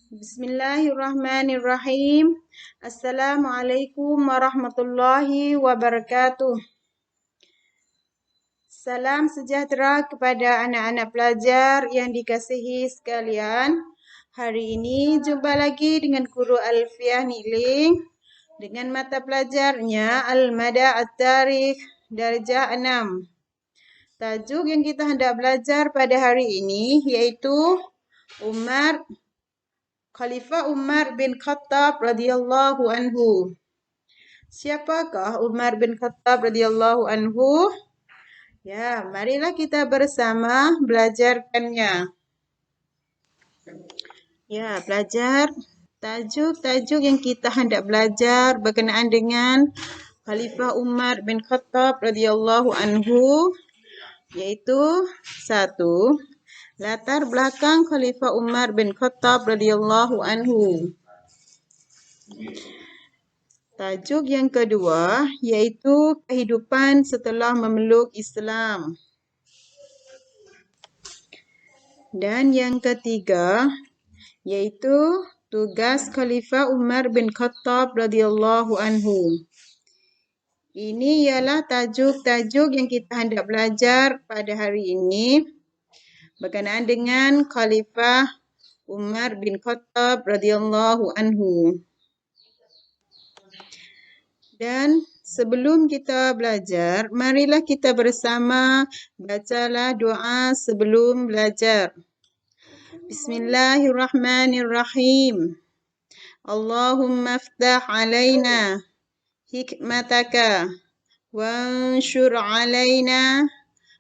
Bismillahirrahmanirrahim. Assalamualaikum warahmatullahi wabarakatuh. Salam sejahtera kepada anak-anak pelajar yang dikasihi sekalian. Hari ini jumpa lagi dengan Guru Alfiah Niling dengan mata pelajarnya Al-Mada' At-Tarikh Darjah 6. Tajuk yang kita hendak belajar pada hari ini iaitu Khalifah Umar bin Khattab radhiyallahu anhu. Siapakah Umar bin Khattab radhiyallahu anhu? Ya, marilah kita bersama belajarkannya. Ya, belajar tajuk-tajuk yang kita hendak belajar berkenaan dengan Khalifah Umar bin Khattab radhiyallahu anhu, yaitu 1. Latar belakang Khalifah Umar bin Khattab radhiyallahu anhu. Tajuk yang kedua yaitu kehidupan setelah memeluk Islam. Dan yang ketiga yaitu tugas Khalifah Umar bin Khattab radhiyallahu anhu. Ini ialah tajuk-tajuk yang kita hendak belajar pada hari ini berkenaan dengan Khalifah Umar bin Khattab radhiyallahu anhu. Dan sebelum kita belajar, marilah kita bersama bacalah doa sebelum belajar. Bismillahirrahmanirrahim. Allahumma aftah alaina hikmataka wanshur alaina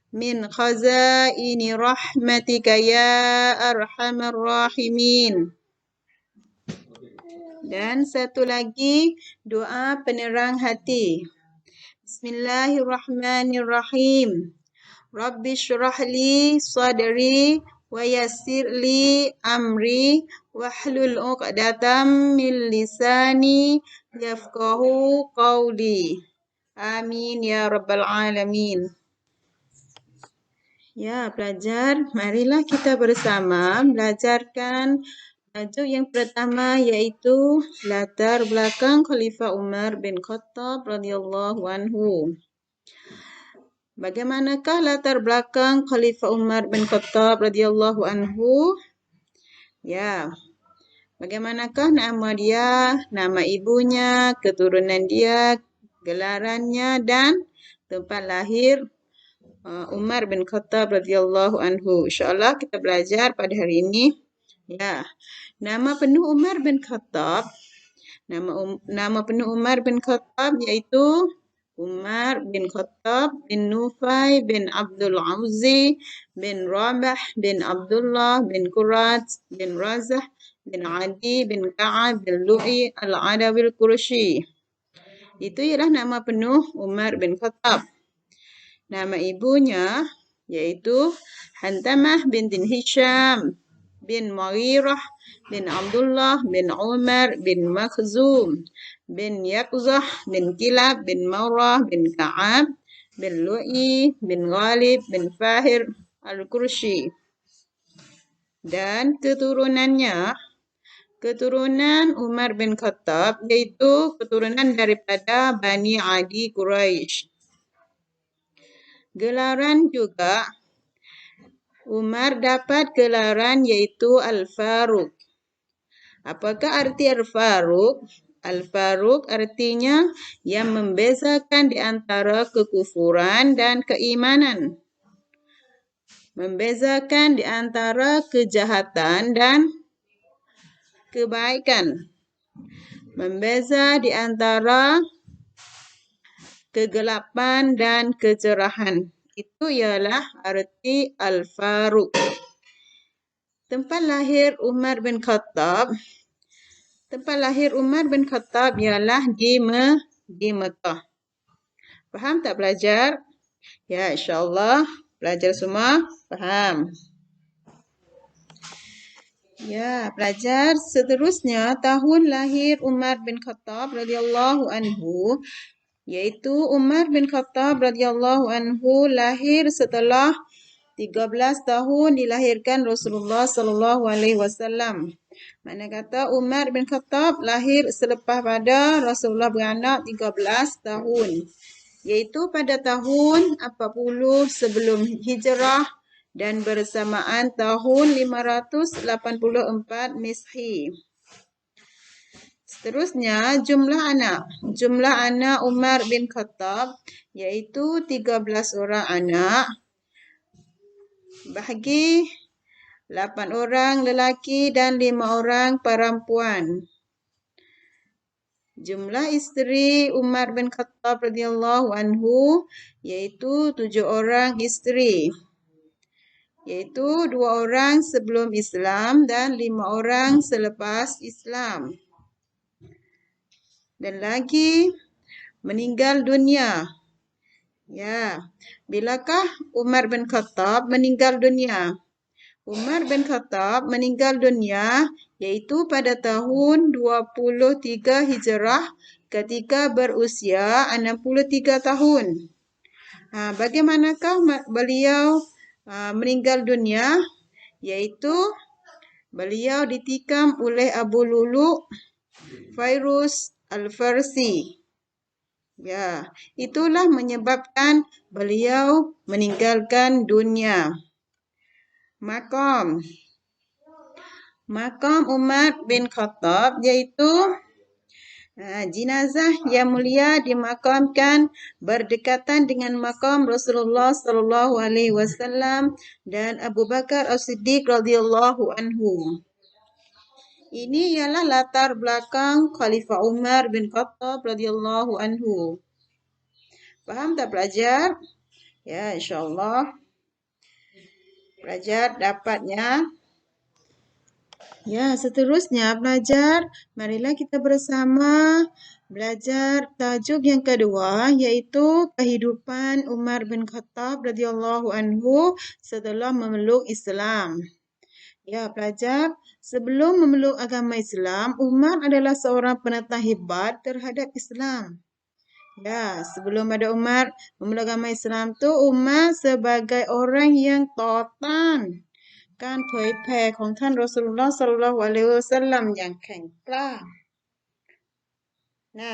min khazaini rahmatika ya arhamar rahimin. Dan satu lagi doa penerang hati. Bismillahirrahmanirrahim. Rabbi syrah li sadri wa yassir li amri wahlul 'uqdatam min lisani yafqahu qawli. Amin ya rabbal alamin. Ya, pelajar, marilah kita bersama belajarkan tajuk yang pertama iaitu latar belakang Khalifah Umar bin Khattab radhiyallahu anhu. Bagaimanakah latar belakang Khalifah Umar bin Khattab radhiyallahu anhu? Ya. Bagaimanakah nama dia, nama ibunya, keturunan dia, gelarannya dan tempat lahir Umar bin Khattab radhiyallahu anhu. InsyaAllah kita belajar pada hari ini. Ya. Nama penuh Umar bin Khattab. Nama penuh Umar bin Khattab iaitu Umar bin Khattab bin Nufai bin Abdul Uzzi bin Rabah bin Abdullah bin Qurat bin Razah bin Adi bin Ka'ab bin Lu'i al-Adawi al-Qurashi. Itu ialah nama penuh Umar bin Khattab. Nama ibunya iaitu Hantamah binti Hisham bin Mughirah bin Abdullah bin Umar bin Makhzum bin Yaqzah bin Kilab bin Maurah bin Ka'ab bin Lu'i bin Ghalib bin Fahir al-Qurashi. Dan keturunannya, keturunan Umar bin Khattab iaitu keturunan daripada Bani Adi Quraisy. Gelaran juga, Umar dapat gelaran iaitu Al-Faruq. Apakah arti Al-Faruq? Al-Faruq artinya yang membezakan di antara kekufuran dan keimanan. Membezakan di antara kejahatan dan kebaikan. Membeza di antara kegelapan dan kecerahan. Itu ialah arti Al-Faruq. Tempat lahir Umar bin Khattab. Tempat lahir Umar bin Khattab ialah di Mekah. Faham tak belajar? Ya, insyaAllah belajar semua faham. Ya, pelajar, seterusnya tahun lahir Umar bin Khattab radhiyallahu anhu iaitu Umar bin Khattab radhiyallahu anhu lahir setelah 13 tahun dilahirkan Rasulullah sallallahu alaihi wasallam. Mana kata Umar bin Khattab lahir selepas pada Rasulullah beranak 13 tahun. Iaitu pada tahun 40 sebelum hijrah dan bersamaan tahun 584 Masehi. Seterusnya, jumlah anak. Jumlah anak Umar bin Khattab iaitu 13 orang anak. Bahagi 8 orang lelaki dan 5 orang perempuan. Jumlah isteri Umar bin Khattab radhiyallahu anhu iaitu 7 orang isteri. Iaitu 2 orang sebelum Islam dan 5 orang selepas Islam. Dan lagi meninggal dunia. Ya, bilakah Umar bin Khattab meninggal dunia? Umar bin Khattab meninggal dunia iaitu pada tahun 23 Hijrah ketika berusia 63 tahun. Bagaimanakah beliau meninggal dunia? Iaitu beliau ditikam oleh Abu Lulu' Fairuz Al-Farsi. Ya, itulah menyebabkan beliau meninggalkan dunia. Makam Umar bin Khattab iaitu jenazah yang mulia dimakamkan berdekatan dengan makam Rasulullah sallallahu alaihi wasallam dan Abu Bakar As-Siddiq radhiyallahu anhu. Ini ialah latar belakang Khalifah Umar bin Khattab radhiyallahu anhu. Faham tak pelajar? Ya, insya-Allah. Pelajar dapatnya. Ya, seterusnya pelajar, marilah kita bersama belajar tajuk yang kedua iaitu kehidupan Umar bin Khattab radhiyallahu anhu setelah memeluk Islam. Ya, pelajar, sebelum memeluk agama Islam, Umar adalah seorang penentang hebat terhadap Islam. Ya, sebelum ada Umar memeluk agama Islam tu, Umar sebagai orang yang totan การเผยแผ่ของท่านรอซูลุลลอฮ์ ศ็อลลัลลอฮุอะลัยฮิวะซัลลัมอย่างแข็งกล้านะ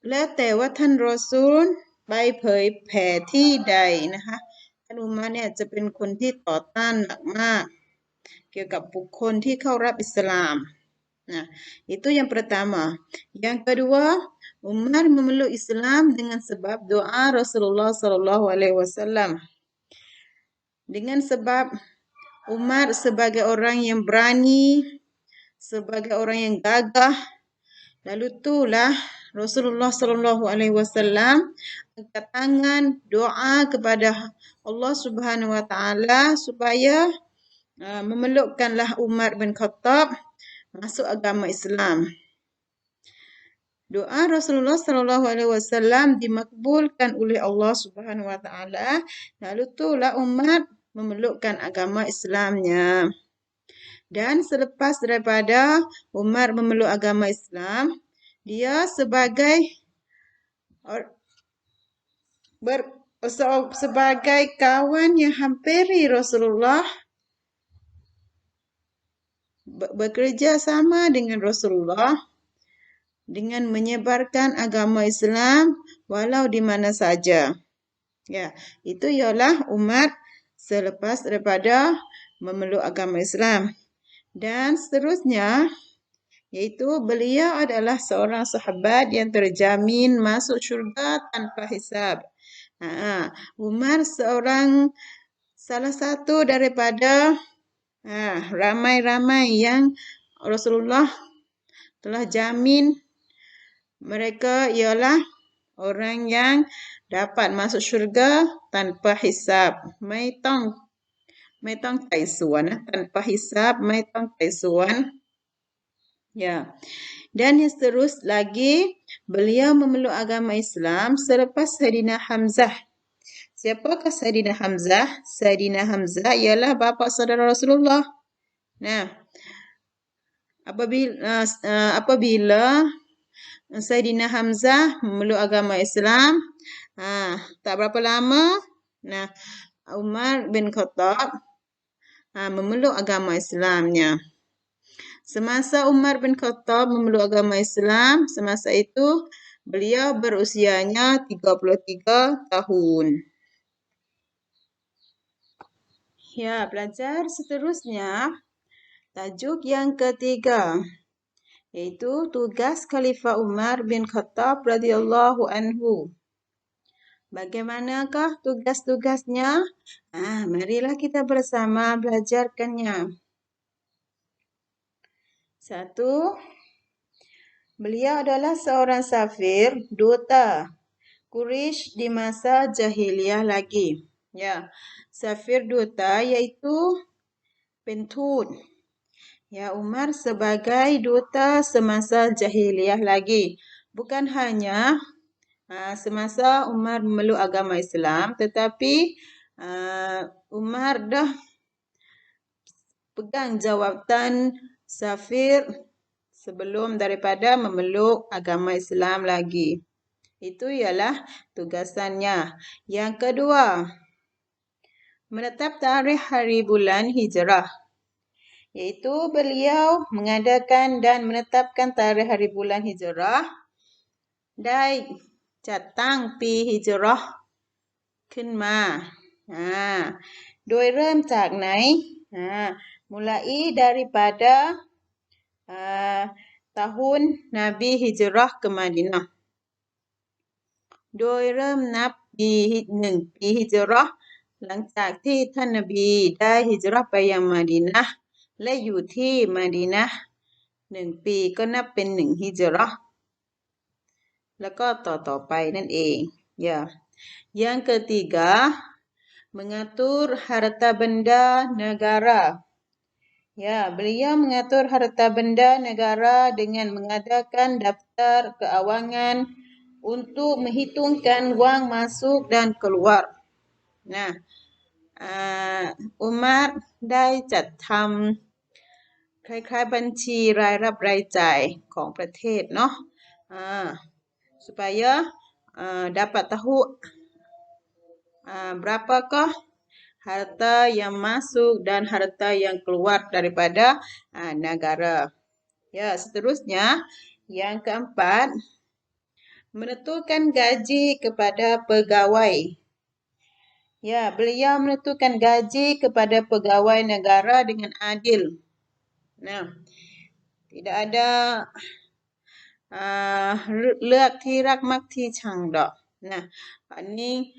แล้วแต่ว่าท่านรอซูลไปเผยแผ่ที่ใดนะคะท่านอุมัรเนี่ยจะเป็นคนที่ต่อต้านหนักมากเกี่ยวกับบุคคลที่เข้ารับอิสลาม Nah, itu yang pertama. Yang kedua, Umar memeluk Islam dengan sebab doa Rasulullah sallallahu alaihi wasallam. Dengan sebab Umar sebagai orang yang berani, sebagai orang yang gagah, lalu itulah Rasulullah sallallahu alaihi wasallam angkat tangan doa kepada Allah Subhanahu wa taala supaya memelukkanlah Umar bin Khattab masuk agama Islam. Doa Rasulullah sallallahu alaihi wasallam dimakbulkan oleh Allah Subhanahu wa taala, lalu itulah Umar memelukkan agama Islamnya. Dan selepas daripada Umar memeluk agama Islam, dia sebagai kawan yang hampiri Rasulullah, bekerja sama dengan Rasulullah dengan menyebarkan agama Islam walau di mana saja. Ya, itu ialah Umar selepas daripada memeluk agama Islam. Dan seterusnya, iaitu beliau adalah seorang sahabat yang terjamin masuk syurga tanpa hisab. Umar salah satu daripada ramai-ramai yang Rasulullah telah jamin mereka ialah orang yang dapat masuk syurga tanpa hisab. Mai tong tai suan, tanpa hisab, mai tong tai suan. Ya. Dan yang terus lagi, beliau memeluk agama Islam selepas Sayyidina Hamzah. Siapakah Sayyidina Hamzah? Sayyidina Hamzah ialah bapa saudara Rasulullah. Nah, apabila Sayyidina Hamzah memeluk agama Islam, Tak berapa lama, nah, Umar bin Khattab memeluk agama Islamnya. Semasa Umar bin Khattab memeluk agama Islam, semasa itu beliau berusianya 33 tahun. Ya, belajar seterusnya, tajuk yang ketiga, iaitu tugas Khalifah Umar bin Khattab radhiyallahu anhu. Bagaimanakah tugas-tugasnya? Marilah kita bersama belajarkannya. 1. Beliau adalah seorang safir, duta Quraisy di masa jahiliyah lagi. Ya, safir duta iaitu pentut. Ya, Umar sebagai duta semasa jahiliyah lagi. Bukan hanya semasa Umar memeluk agama Islam, tetapi Umar dah pegang jawatan safir sebelum daripada memeluk agama Islam lagi. Itu ialah tugasannya. Yang kedua, menetap tarikh hari bulan hijrah. Iaitu beliau mengadakan dan menetapkan tarikh hari bulan hijrah. Dai จัดตั้งปีฮิจเราะห์ขึ้นมาโดยเริ่มจากไหนmulai daripada tahun Nabi hijrah ke Madinah โดยเริ่มนับปี1 ปีฮิจเราะห์หลังจากที่ท่านนบีได้ฮิจเราะห์ไปยังมาดีนะห์และอยู่ที่มาดีนะห์1 ปีก็นับเป็น1ฮิจเราะห์แล้วก็ต่อไปนั่นเองya. Yang ketiga, mengatur harta benda negara. Ya, beliau mengatur harta benda negara dengan mengadakan daftar keuangan untuk menghitungkan wang masuk dan keluar. Nah, Umar ได้จัดทำคล้ายๆบัญชีรายรับรายจ่ายของประเทศเนาะsupaya dapat tahu berapakah harta yang masuk dan harta yang keluar daripada negara. Ya, seterusnya yang keempat, menentukan gaji kepada pegawai. Ya, beliau menentukan gaji kepada pegawai negara dengan adil. Nah, tidak ada เลือกที่รักมักที่ชังดอก Nah, ini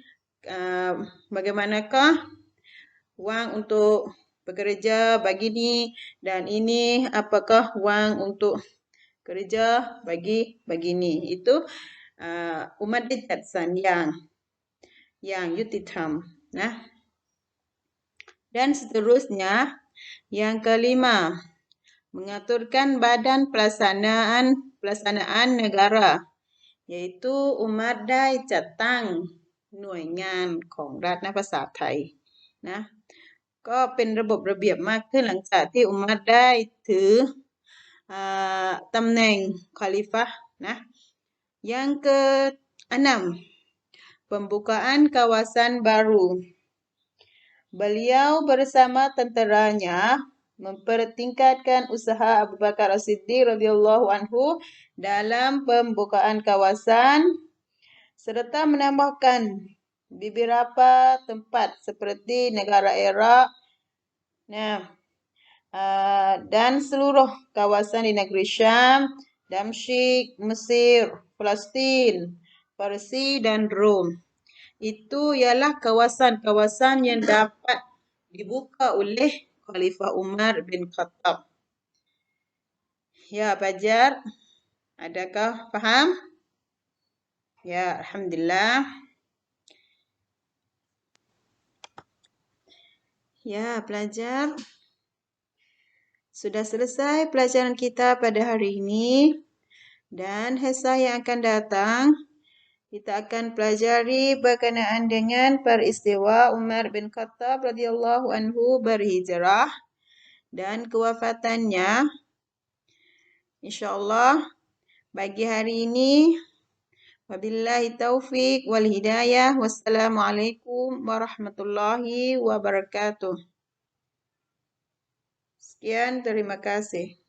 bagaimanakah wang untuk bekerja bagi ni dan ini apakah wang untuk kerja bagi ni. Itu Umar dia jasan yang yutitham. Nah. Dan seterusnya, yang kelima, mengaturkan badan pelaksanaan negara, iaitu Umar ได้จัดตั้งหน่วยงานของรัฐในภาษาไทยนะก็เป็นระบบระเบียบมากขึ้นหลังจากที่อุมัรได้ถือตำแหน่งคอลิฟะห์นะ Yang ke-6, pembukaan kawasan baru. Beliau bersama tenteranya mempertingkatkan usaha Abu Bakar As-Siddiq radhiyallahu anhu dalam pembukaan kawasan serta menambahkan beberapa tempat seperti negara Iraq dan seluruh kawasan di negeri Syam, Damsyik, Mesir, Palestin, Parsi dan Rom. Itu ialah kawasan-kawasan yang dapat dibuka oleh Khalifah Umar bin Khattab. Ya, pelajar, adakah faham? Ya, Alhamdulillah. Ya, pelajar, sudah selesai pelajaran kita pada hari ini. Dan hisa yang akan datang, kita akan pelajari berkenaan dengan peristiwa Umar bin Khattab radhiyallahu anhu berhijrah dan kewafatannya. InsyaAllah, bagi hari ini Wabillahi taufik wal hidayah. Wassalamualaikum warahmatullahi wabarakatuh. Sekian, terima kasih.